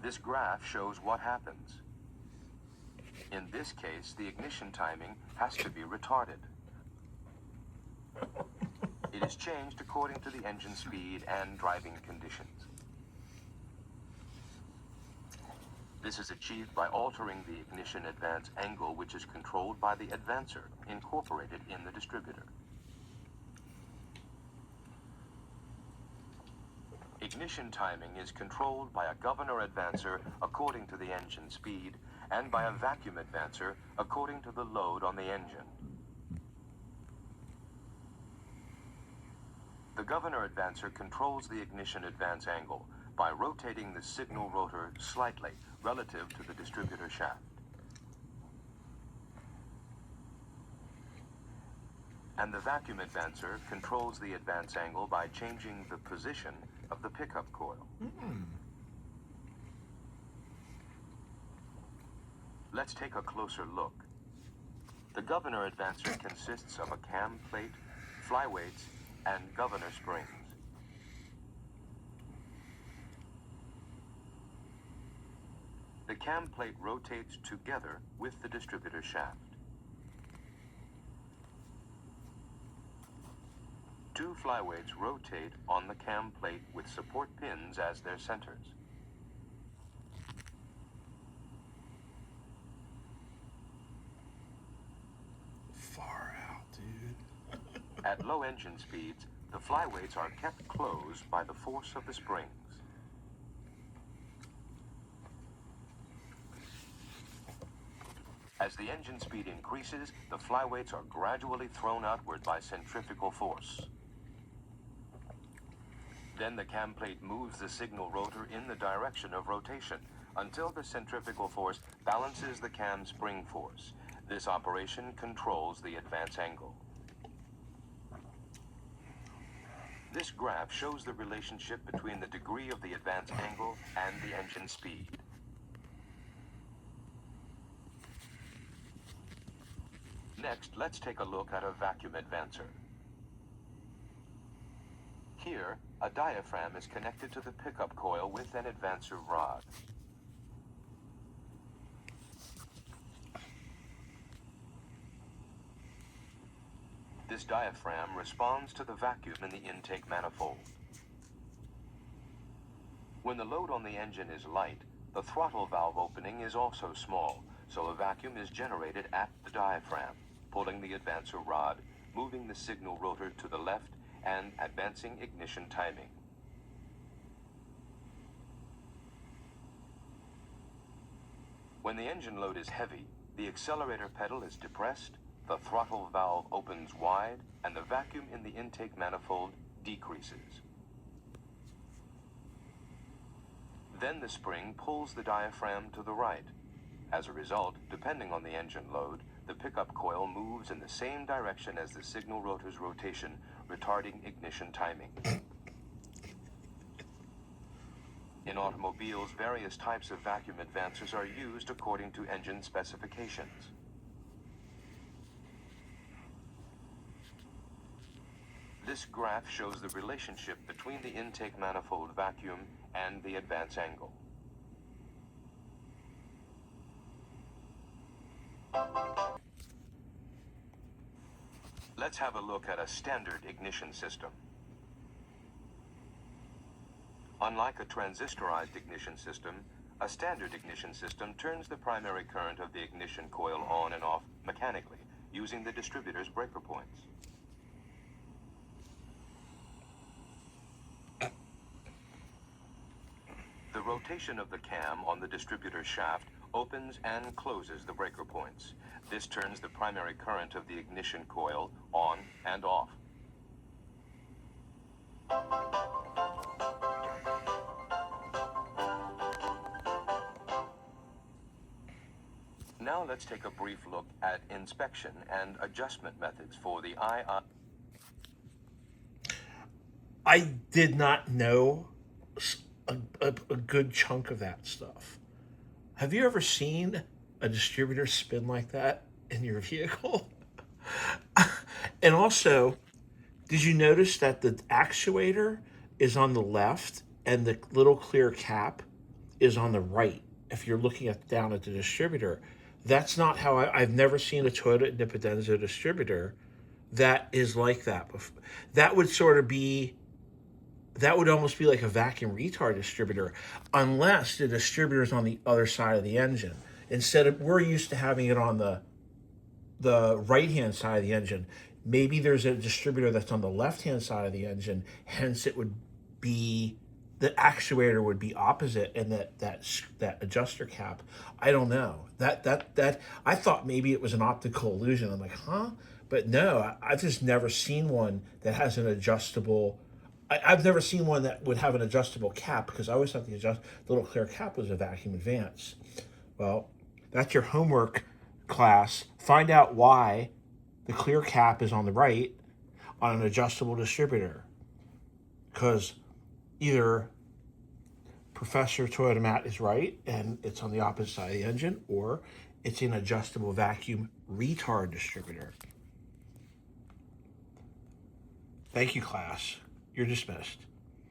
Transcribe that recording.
This graph shows what happens. In this case, the ignition timing has to be retarded. It is changed according to the engine speed and driving conditions. This is achieved by altering the ignition advance angle, which is controlled by the advancer incorporated in the distributor. Ignition timing is controlled by a governor advancer according to the engine speed and by a vacuum advancer according to the load on the engine. The governor advancer controls the ignition advance angle by rotating the signal rotor slightly relative to the distributor shaft. And the vacuum advancer controls the advance angle by changing the position of the pickup coil. Let's take a closer look. The governor advancer consists of a cam plate, flyweights, and governor springs. The cam plate rotates together with the distributor shaft. Two flyweights rotate on the cam plate with support pins as their centers. Far out, dude. At low engine speeds, the flyweights are kept closed by the force of the springs. As the engine speed increases, the flyweights are gradually thrown outward by centrifugal force. Then the cam plate moves the signal rotor in the direction of rotation until the centrifugal force balances the cam spring force. This operation controls the advance angle. This graph shows the relationship between the degree of the advance angle and the engine speed. Next, let's take a look at a vacuum advancer. Here, a diaphragm is connected to the pickup coil with an advancer rod. This diaphragm responds to the vacuum in the intake manifold. When the load on the engine is light, the throttle valve opening is also small, so a vacuum is generated at the diaphragm, pulling the advancer rod, moving the signal rotor to the left, and advancing ignition timing. When the engine load is heavy, the accelerator pedal is depressed, the throttle valve opens wide, and the vacuum in the intake manifold decreases. Then the spring pulls the diaphragm to the right. As a result, depending on the engine load, the pickup coil moves in the same direction as the signal rotor's rotation, retarding ignition timing. In automobiles, various types of vacuum advancers are used according to engine specifications. This graph shows the relationship between the intake manifold vacuum and the advance angle. Let's have a look at a standard ignition system. Unlike a transistorized ignition system, a standard ignition system turns the primary current of the ignition coil on and off mechanically, using the distributor's breaker points. The rotation of the cam on the distributor shaft opens and closes the breaker points. This turns the primary current of the ignition coil on and off. Now let's take a brief look at inspection and adjustment methods for the I did not know a good chunk of that stuff. Have you ever seen a distributor spin like that in your vehicle? And also, did you notice that the actuator is on the left and the little clear cap is on the right. If you're looking down at the distributor, that's not how I've never seen a Toyota Independenza distributor that is like that. That would sort of be, that would almost be like a vacuum retard distributor, unless the distributor is on the other side of the engine. Instead of, we're used to having it on the right hand side of the engine. Maybe there's a distributor that's on the left hand side of the engine. Hence, it would be, the actuator would be opposite, and that adjuster cap. I don't know. That I thought maybe it was an optical illusion. I'm like, huh? But no, I've just never seen one that has an adjustable. I've never seen one that would have an adjustable cap, because I always thought the little clear cap was a vacuum advance. Well, that's your homework, class. Find out why the clear cap is on the right on an adjustable distributor. Because either Professor Toyota Matt is right and it's on the opposite side of the engine, or it's an adjustable vacuum retard distributor. Thank you, class. You're dismissed.